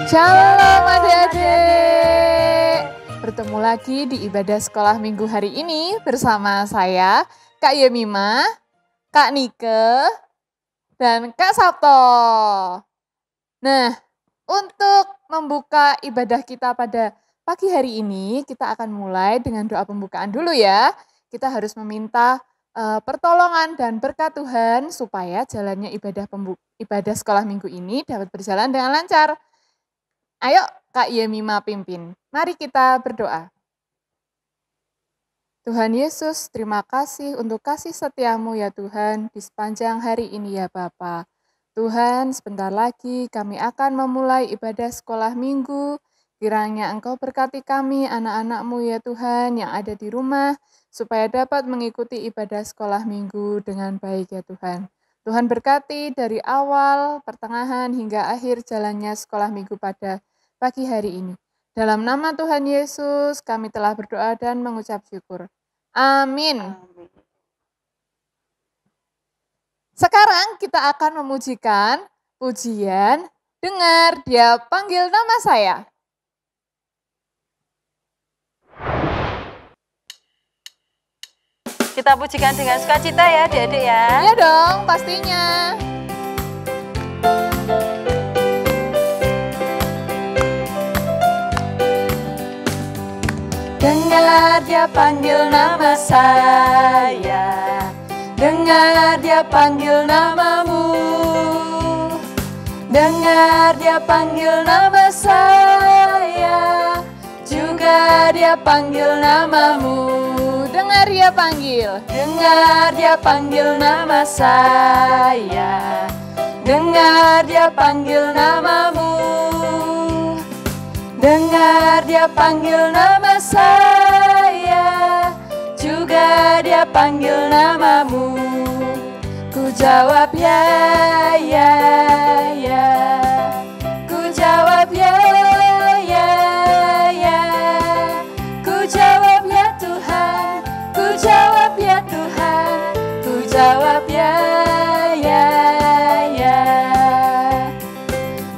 Shalom adik-adik. Bertemu lagi di ibadah sekolah minggu hari ini bersama saya, Kak Yemima, Kak Nike, dan Kak Sabto. Nah, untuk membuka ibadah kita pada pagi hari ini, kita akan mulai dengan doa pembukaan dulu ya. Kita harus meminta pertolongan dan berkat Tuhan supaya jalannya ibadah sekolah minggu ini dapat berjalan dengan lancar. Ayo Kak Yemima pimpin. Mari kita berdoa. Tuhan Yesus, terima kasih untuk kasih setiamu ya Tuhan di sepanjang hari ini ya Bapa. Tuhan, sebentar lagi kami akan memulai ibadah sekolah minggu. Kiranya Engkau berkati kami anak-anak-Mu ya Tuhan yang ada di rumah, supaya dapat mengikuti ibadah sekolah minggu dengan baik ya Tuhan. Tuhan berkati dari awal, pertengahan, hingga akhir jalannya sekolah minggu pada pagi hari ini. Dalam nama Tuhan Yesus, kami telah berdoa dan mengucap syukur. Amin. Sekarang kita akan memujikan pujian Dengar Dia Panggil Nama Saya. Kita pujikan dengan sukacita ya adik-adik ya. Iya dong, pastinya. Dengar Dia panggil nama saya, dengar Dia panggil namamu, dengar Dia panggil nama saya, juga Dia panggil namamu. Dengar Dia panggil, dengar Dia panggil nama saya, dengar Dia panggil namamu, dengar Dia panggil nama saya, juga Dia panggil namamu. Ku jawab ya, ya, ya. Ku jawab ya, ya, ya. Ku jawab ya Tuhan, ku jawab ya Tuhan, ku jawab ya, ya, ya.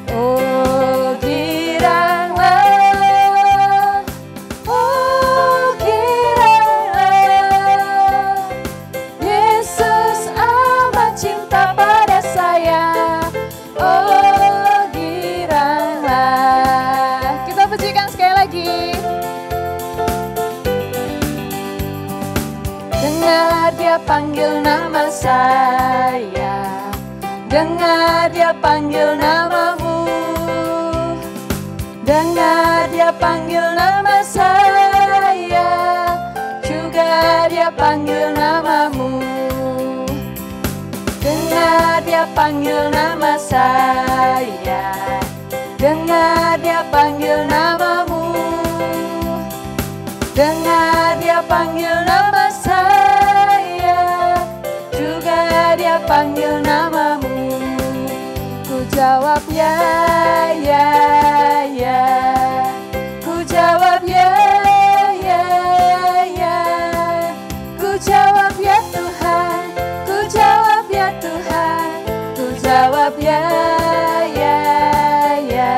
Oh giranglah, Yesus amat cinta pada saya. Oh giranglah. kita pujikan sekali lagi. Dengar Dia panggil nama saya, dengar Dia panggil namamu, dengar Dia panggil nama saya, juga Dia panggil namamu. Dengar Dia panggil nama saya, dengar Dia panggil namamu, dengar Dia panggil nama saya, juga Dia panggil namamu. Ku jawab ya, ya, ya. Ku jawab ya, ya, ya. Ku jawab ya Tuhan, ku jawab ya Tuhan, ku jawab ya, ya, ya.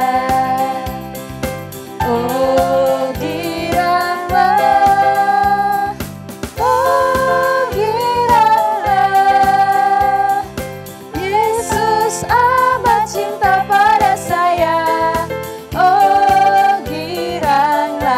Oh giranglah, Yesus amat cinta pada saya. Oh giranglah.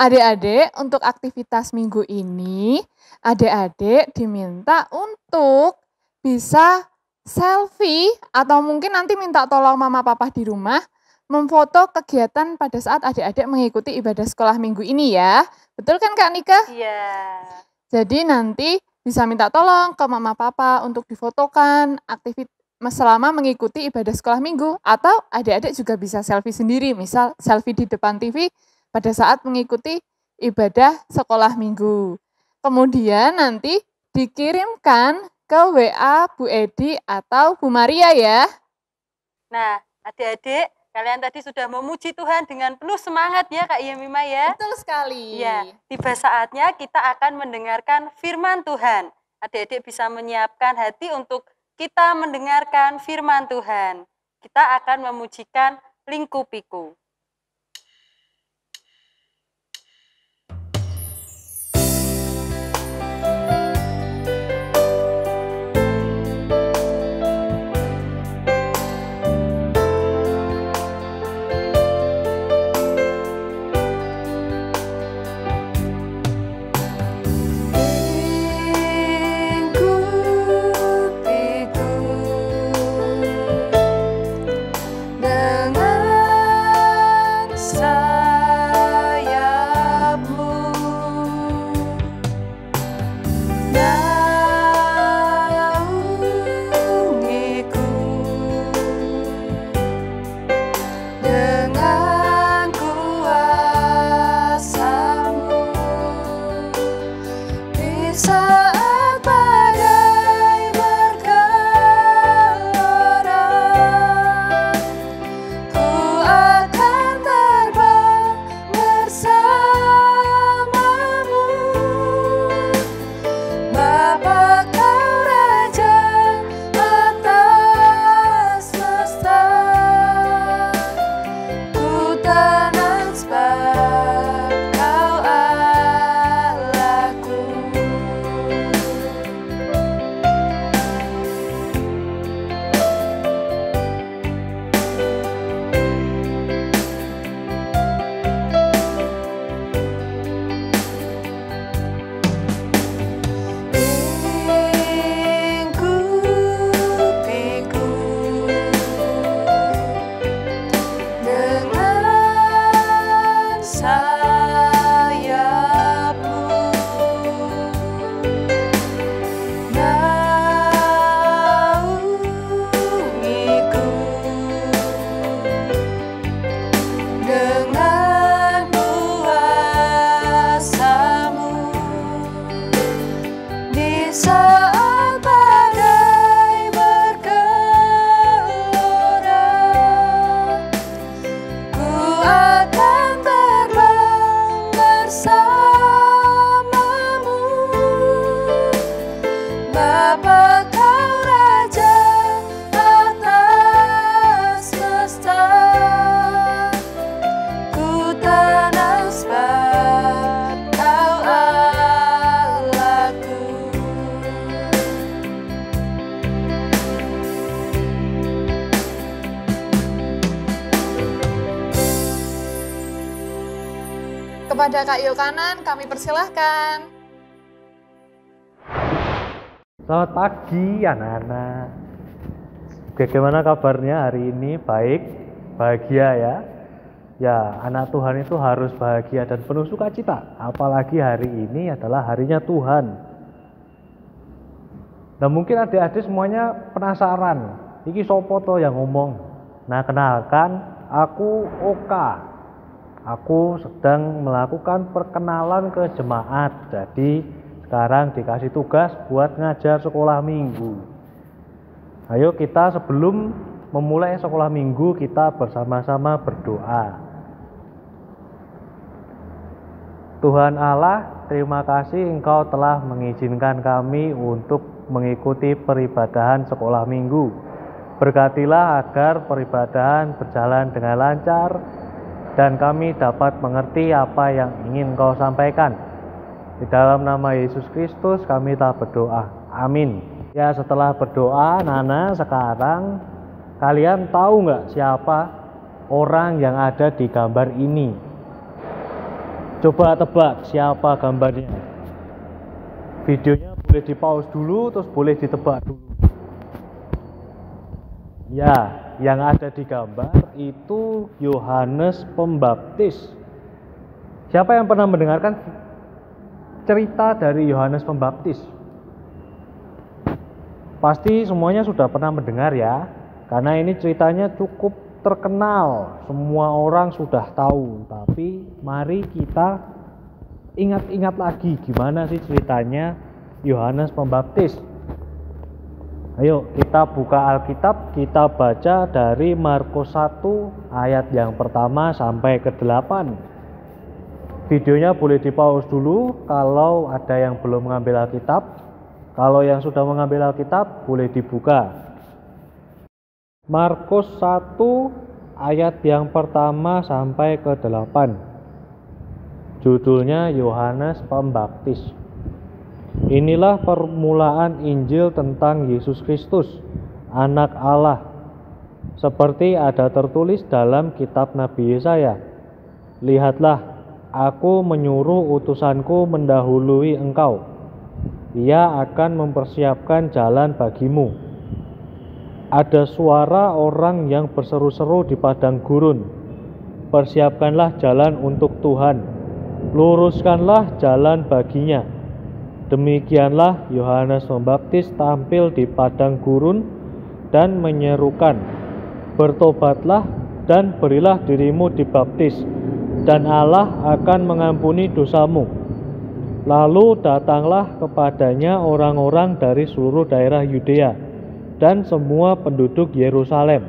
Adik-adik, untuk aktivitas minggu ini, adik-adik diminta untuk bisa selfie atau mungkin nanti minta tolong mama papa di rumah memfoto kegiatan pada saat adik-adik mengikuti ibadah sekolah minggu ini ya. Betul kan Kak Nika? Iya. Jadi nanti bisa minta tolong ke mama papa untuk difotokan aktivitas selama mengikuti ibadah sekolah minggu, atau adik-adik juga bisa selfie sendiri, misal selfie di depan TV pada saat mengikuti ibadah sekolah minggu. Kemudian nanti dikirimkan ke WA Bu Edi atau Bu Maria ya. Nah, adik-adik Kalian tadi sudah memuji Tuhan dengan penuh semangat ya Kak Yemima ya. Betul sekali. Ya, tiba saatnya kita akan mendengarkan firman Tuhan. Adik-adik bisa menyiapkan hati untuk kita mendengarkan firman Tuhan. Kita akan memujikan Lingkupiku. Kepada Kak Yokanan kami persilahkan. Selamat pagi anak-anak. Bagaimana kabarnya hari ini? Baik? Bahagia ya? Ya, anak Tuhan itu harus bahagia dan penuh sukacita. Apalagi hari ini adalah harinya Tuhan. Nah mungkin adik-adik semuanya penasaran. Iki sopo to yang ngomong? Nah kenalkan, aku Oka. Aku sedang melakukan perkenalan ke jemaat. Jadi sekarang dikasih tugas buat ngajar sekolah minggu. Ayo kita sebelum memulai sekolah minggu kita bersama-sama berdoa. Tuhan Allah, terima kasih Engkau telah mengizinkan kami untuk mengikuti peribadahan sekolah minggu. Berkatilah agar peribadahan berjalan dengan lancar dan kami dapat mengerti apa yang ingin Engkau sampaikan. Di dalam nama Yesus Kristus kami telah berdoa. Amin. Ya setelah berdoa, Nana sekarang kalian tahu nggak siapa orang yang ada di gambar ini? Coba tebak siapa gambarnya. Videonya boleh di pause dulu, terus boleh ditebak dulu. Ya, yang ada di gambar itu Yohanes Pembaptis. Siapa yang pernah mendengarkan cerita dari Yohanes Pembaptis? Pasti semuanya sudah pernah mendengar ya, karena ini ceritanya cukup terkenal, semua orang sudah tahu. Tapi mari kita ingat-ingat lagi gimana sih ceritanya Yohanes Pembaptis. Ayo kita buka Alkitab, kita baca dari Markus 1 ayat yang pertama sampai ke 8. Videonya boleh di-pause dulu kalau ada yang belum mengambil Alkitab. Kalau yang sudah mengambil Alkitab boleh dibuka. Markus 1 ayat yang pertama sampai ke 8. Judulnya Yohanes Pembaptis. Inilah permulaan Injil tentang Yesus Kristus, Anak Allah. Seperti ada tertulis dalam kitab Nabi Yesaya. Lihatlah, aku menyuruh utusanku mendahului engkau. Ia akan mempersiapkan jalan bagimu. Ada suara orang yang berseru-seru di padang gurun. Persiapkanlah jalan untuk Tuhan. Luruskanlah jalan baginya. Demikianlah Yohanes Pembaptis tampil di padang gurun dan menyerukan, bertobatlah dan berilah dirimu dibaptis, dan Allah akan mengampuni dosamu. Lalu datanglah kepadanya orang-orang dari seluruh daerah Yudea dan semua penduduk Yerusalem.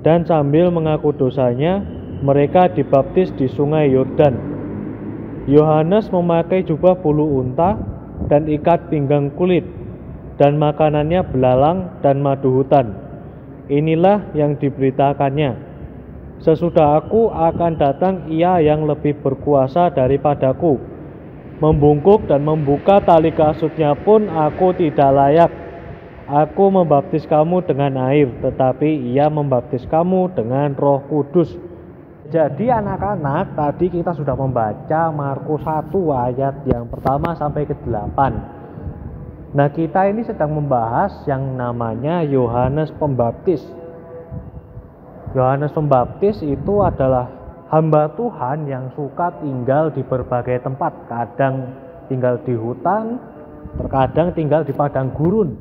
Dan sambil mengaku dosanya, mereka dibaptis di sungai Yordan. Yohanes memakai jubah bulu unta dan ikat pinggang kulit, dan makanannya belalang dan madu hutan. Inilah yang diberitakannya, sesudah aku akan datang ia yang lebih berkuasa daripadaku. Membungkuk dan membuka tali kasutnya pun aku tidak layak. Aku membaptis kamu dengan air, tetapi ia membaptis kamu dengan Roh Kudus. Jadi anak-anak, tadi kita sudah membaca Markus 1 ayat yang pertama sampai ke 8. Nah, kita ini sedang membahas yang namanya Yohanes Pembaptis. Yohanes Pembaptis itu adalah hamba Tuhan yang suka tinggal di berbagai tempat. Kadang tinggal di hutan, terkadang tinggal di padang gurun.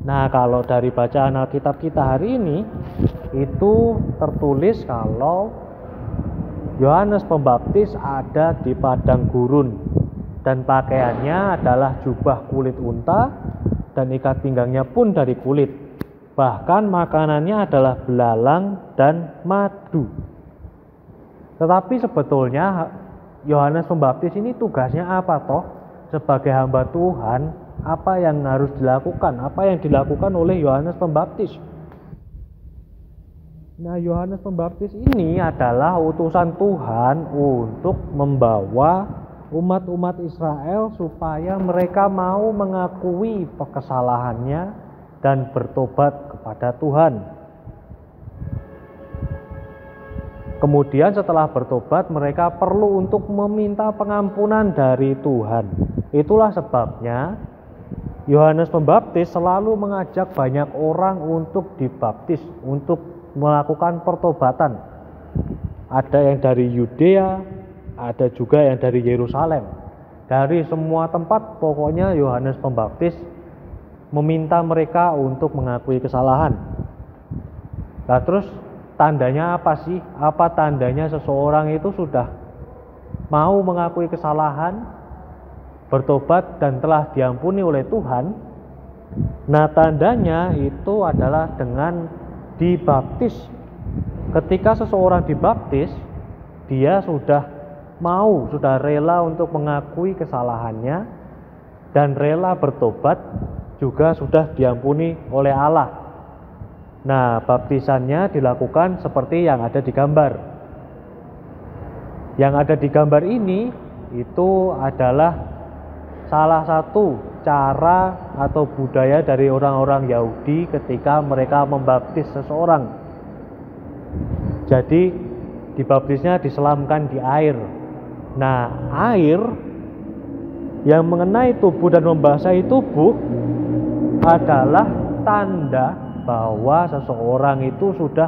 Nah, kalau dari bacaan Alkitab kita hari ini, itu tertulis kalau Yohanes Pembaptis ada di padang gurun dan pakaiannya adalah jubah kulit unta dan ikat pinggangnya pun dari kulit. Bahkan makanannya adalah belalang dan madu. Tetapi sebetulnya Yohanes Pembaptis ini tugasnya apa toh? Sebagai hamba Tuhan, apa yang harus dilakukan? Apa yang dilakukan oleh Yohanes Pembaptis? Nah, Yohanes Pembaptis ini adalah utusan Tuhan untuk membawa umat-umat Israel supaya mereka mau mengakui kesalahannya dan bertobat kepada Tuhan. Kemudian setelah bertobat mereka perlu untuk meminta pengampunan dari Tuhan. Itulah sebabnya Yohanes Pembaptis selalu mengajak banyak orang untuk dibaptis, untuk melakukan pertobatan. Ada yang dari Yudea, ada juga yang dari Yerusalem. Dari semua tempat pokoknya Yohanes Pembaptis meminta mereka untuk mengakui kesalahan. Nah, terus tandanya apa sih? Apa tandanya seseorang itu sudah mau mengakui kesalahan, bertobat dan telah diampuni oleh Tuhan? Nah, tandanya itu adalah dengan dibaptis. Ketika seseorang dibaptis, dia sudah rela untuk mengakui kesalahannya dan rela bertobat, juga sudah diampuni oleh Allah. Nah, baptisannya dilakukan seperti yang ada di gambar. Yang ada di gambar ini itu adalah salah satu cara atau budaya dari orang-orang Yahudi ketika mereka membaptis seseorang. Jadi dibaptisnya diselamkan di air. Nah, air yang mengenai tubuh dan membasahi tubuh adalah tanda bahwa seseorang itu sudah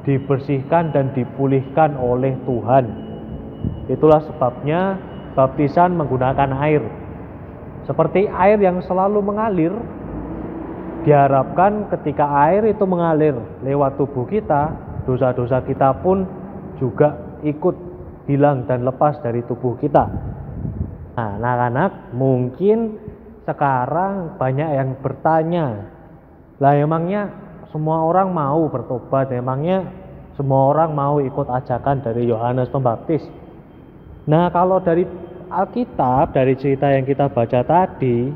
dibersihkan dan dipulihkan oleh Tuhan. Itulah sebabnya baptisan menggunakan air. Seperti air yang selalu mengalir, diharapkan ketika air itu mengalir lewat tubuh kita, dosa-dosa kita pun juga ikut hilang dan lepas dari tubuh kita. Nah, anak-anak, mungkin sekarang banyak yang bertanya, Lah emangnya semua orang mau bertobat? Emangnya semua orang mau ikut ajakan dari Yohanes Pembaptis? Nah, kalau dari Alkitab, dari cerita yang kita baca tadi,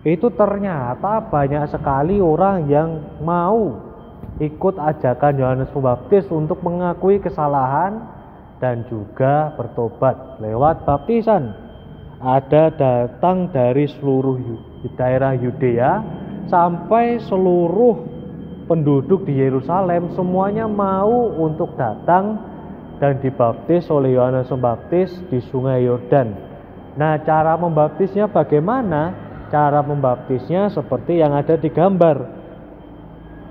itu ternyata banyak sekali orang yang mau ikut ajakan Yohanes Pembaptis untuk mengakui kesalahan dan juga bertobat lewat baptisan. Ada datang dari seluruh daerah Yudea sampai seluruh penduduk di Yerusalem, semuanya mau untuk datang dan dibaptis oleh Yohanes Pembaptis di Sungai Yordan. Nah, cara membaptisnya bagaimana? Cara membaptisnya seperti yang ada di gambar,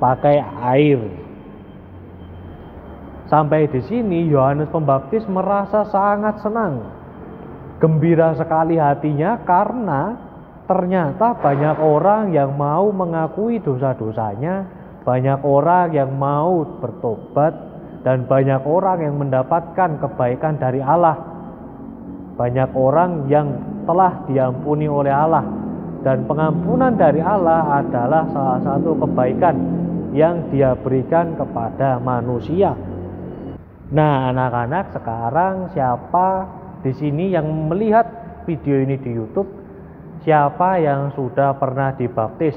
pakai air. Sampai di sini Yohanes Pembaptis merasa sangat senang, gembira sekali hatinya karena ternyata banyak orang yang mau mengakui dosa-dosanya, banyak orang yang mau bertobat, dan banyak orang yang mendapatkan kebaikan dari Allah. Banyak orang yang telah diampuni oleh Allah, dan pengampunan dari Allah adalah salah satu kebaikan yang Dia berikan kepada manusia. Nah, anak-anak, sekarang siapa di sini yang melihat video ini di YouTube? Siapa yang sudah pernah dibaptis?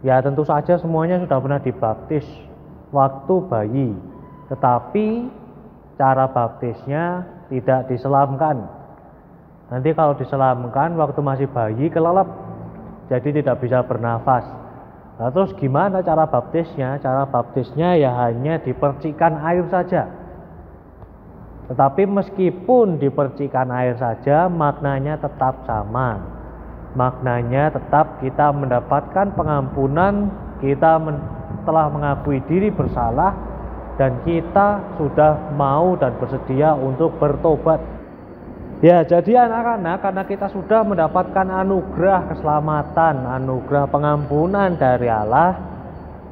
Ya, tentu saja semuanya sudah pernah dibaptis waktu bayi. Tetapi cara baptisnya tidak diselamkan. Nanti kalau diselamkan waktu masih bayi kelelep, jadi tidak bisa bernafas. Nah, terus gimana cara baptisnya? Cara baptisnya ya hanya dipercikan air saja. Tetapi meskipun dipercikan air saja, maknanya tetap sama. Maknanya tetap kita mendapatkan pengampunan, kita telah mengakui diri bersalah, dan kita sudah mau dan bersedia untuk bertobat. Ya, jadi anak-anak, karena kita sudah mendapatkan anugerah keselamatan, anugerah pengampunan dari Allah,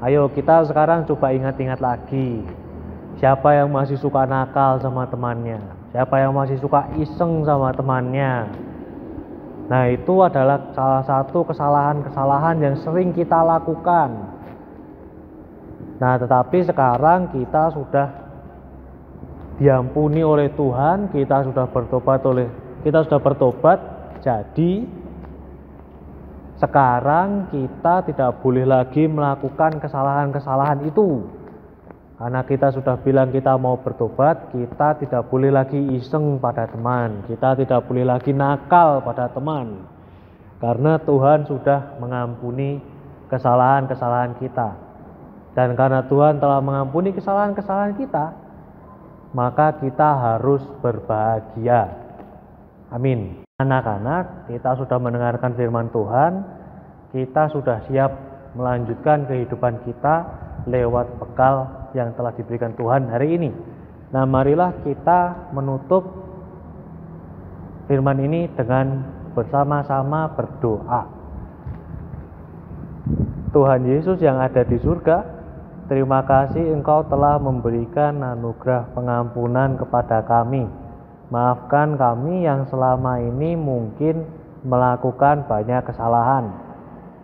ayo kita sekarang coba ingat-ingat lagi. Siapa yang masih suka nakal sama temannya? Siapa yang masih suka iseng sama temannya? Nah, itu adalah salah satu kesalahan-kesalahan yang sering kita lakukan. Nah, tetapi sekarang kita sudah diampuni oleh Tuhan, kita sudah bertobat, jadi sekarang kita tidak boleh lagi melakukan kesalahan-kesalahan itu. Karena kita sudah bilang kita mau bertobat, kita tidak boleh lagi iseng pada teman, kita tidak boleh lagi nakal pada teman. Karena Tuhan sudah mengampuni kesalahan-kesalahan kita. Dan karena Tuhan telah mengampuni kesalahan-kesalahan kita, maka kita harus berbahagia. Amin. Anak-anak, kita sudah mendengarkan firman Tuhan, kita sudah siap melanjutkan kehidupan kita lewat bekal yang telah diberikan Tuhan hari ini. Nah, marilah kita menutup firman ini dengan bersama-sama berdoa. Tuhan Yesus yang ada di surga, terima kasih Engkau telah memberikan anugerah pengampunan kepada kami. Maafkan kami yang selama ini mungkin melakukan banyak kesalahan,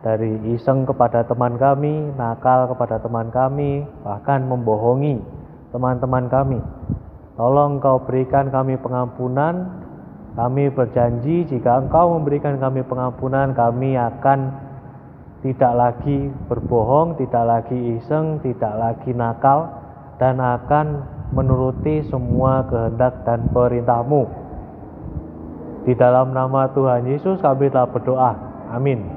dari iseng kepada teman kami, nakal kepada teman kami, bahkan membohongi teman-teman kami. Tolong Engkau berikan kami pengampunan. Kami berjanji jika Engkau memberikan kami pengampunan, kami akan tidak lagi berbohong, tidak lagi iseng, tidak lagi nakal, dan akan menuruti semua kehendak dan perintah-Mu. Di dalam nama Tuhan Yesus kami telah berdoa. Amin.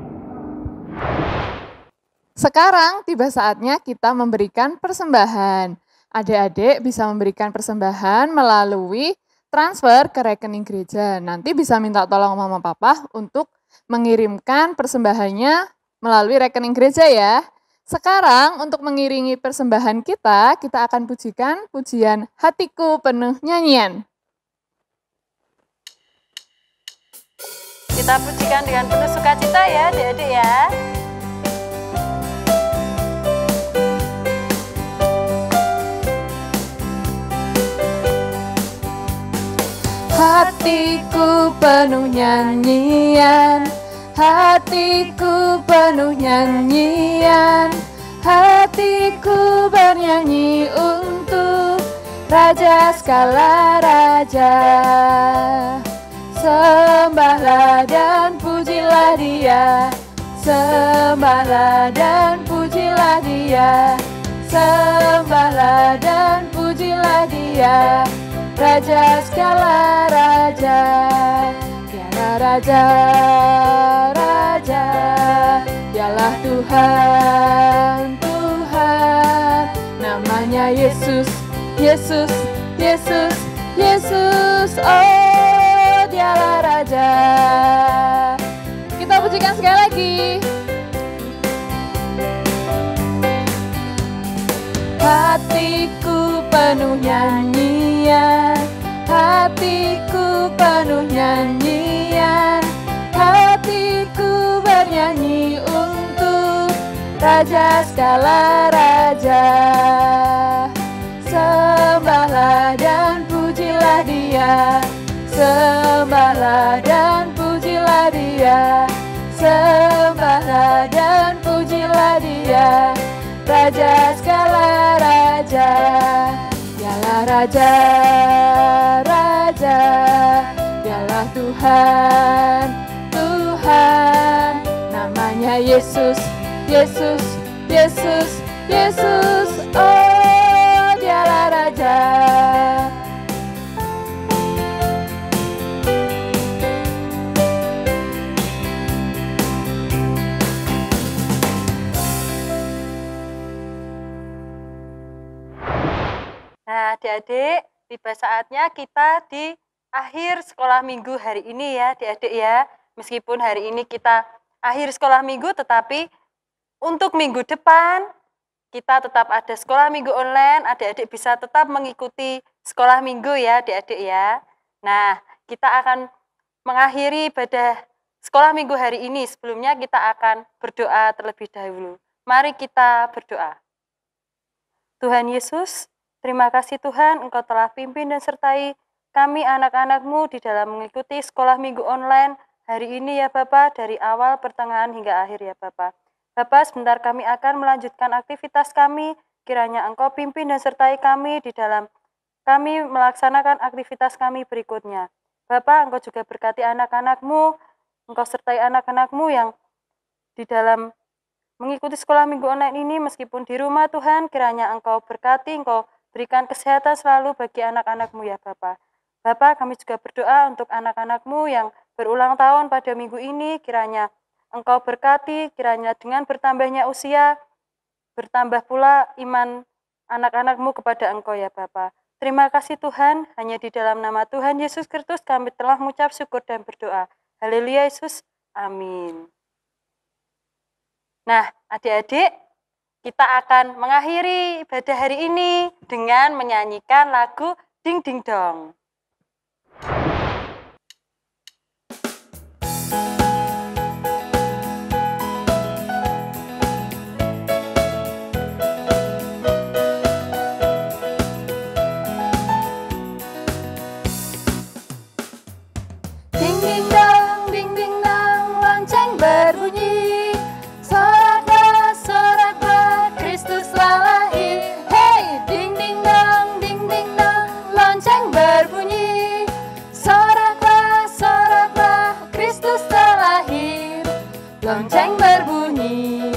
Sekarang tiba saatnya kita memberikan persembahan. Adik-adik bisa memberikan persembahan melalui transfer ke rekening gereja. Nanti bisa minta tolong mama papa untuk mengirimkan persembahannya melalui rekening gereja ya. Sekarang untuk mengiringi persembahan kita akan pujikan pujian Hatiku Penuh Nyanyian. Kita pujikan dengan penuh sukacita ya adik-adik ya. Hatiku penuh nyanyian, hatiku penuh nyanyian, hatiku bernyanyi untuk Raja segala raja. Sembahlah dan pujilah Dia, sembahlah dan pujilah Dia, sembahlah dan pujilah Dia, Raja segala raja. Dialah Raja, Raja, Dialah Tuhan, Tuhan. Namanya Yesus, Yesus, Yesus, Yesus. Oh, Dialah Raja. Kita pujikan sekali lagi. Hatiku penuh nyanyian, hatiku penuh nyanyian, hatiku bernyanyi untuk Raja segala raja. Sembahlah dan pujilah Dia, sembahlah dan pujilah Dia, sembahlah dan pujilah Dia, Raja segala raja. Dialah Raja, Raja, Dialah Tuhan, Tuhan. Namanya Yesus, Yesus, Yesus, Yesus. Oh, Dialah Raja. Nah, adik-adik, tiba saatnya kita di akhir sekolah minggu hari ini ya, adik-adik ya. Meskipun hari ini kita akhir sekolah minggu, tetapi untuk minggu depan kita tetap ada sekolah minggu online. Adik-adik bisa tetap mengikuti sekolah minggu ya, adik-adik ya. Nah, kita akan mengakhiri ibadah sekolah minggu hari ini. Sebelumnya kita akan berdoa terlebih dahulu. Mari kita berdoa. Tuhan Yesus, terima kasih Tuhan, Engkau telah pimpin dan sertai kami anak-anak-Mu di dalam mengikuti sekolah minggu online hari ini ya Bapak, dari awal, pertengahan hingga akhir ya Bapak. Bapak, sebentar kami akan melanjutkan aktivitas kami, kiranya Engkau pimpin dan sertai kami di dalam kami melaksanakan aktivitas kami berikutnya. Bapak, Engkau juga berkati anak-anak-Mu, Engkau sertai anak-anak-Mu yang di dalam mengikuti sekolah minggu online ini, meskipun di rumah Tuhan, kiranya Engkau berkati, Engkau berikan kesehatan selalu bagi anak-anak-Mu ya Bapak. Bapak, kami juga berdoa untuk anak-anak-Mu yang berulang tahun pada minggu ini, kiranya Engkau berkati, kiranya dengan bertambahnya usia, bertambah pula iman anak-anak-Mu kepada Engkau ya Bapak. Terima kasih Tuhan, hanya di dalam nama Tuhan Yesus Kristus kami telah mengucap syukur dan berdoa. Haleluya Yesus, amin. Nah, adik-adik, kita akan mengakhiri ibadah hari ini dengan menyanyikan lagu Ding Ding Dong. Ding ding dong, lonceng berbunyi. Soraklah, soraklah, Kristus telah lahir. Hey, ding ding dong, lonceng berbunyi. Soraklah, soraklah, Kristus telah lahir. Lonceng berbunyi,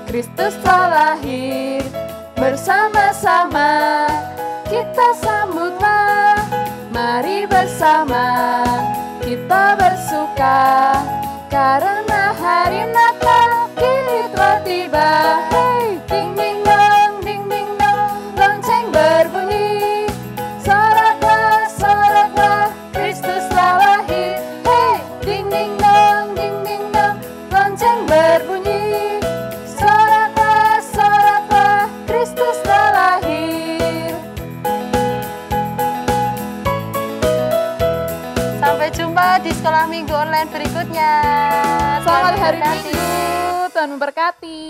Kristus telah lahir. Bersama-sama kita sambutlah, mari bersama kita bersuka, karena hari Natal kini telah tiba. Hey, ding ding dong, lonceng berbunyi. Soraklah, soraklah, Kristus telah lahir. Hey, ding ding dong, lonceng berbunyi. Soraklah, soraklah, Kristus telah lahir. Sampai jumpa di sekolah minggu online berikutnya. Selamat Tuhan hari memberkati. Minggu, Tuhan memberkati.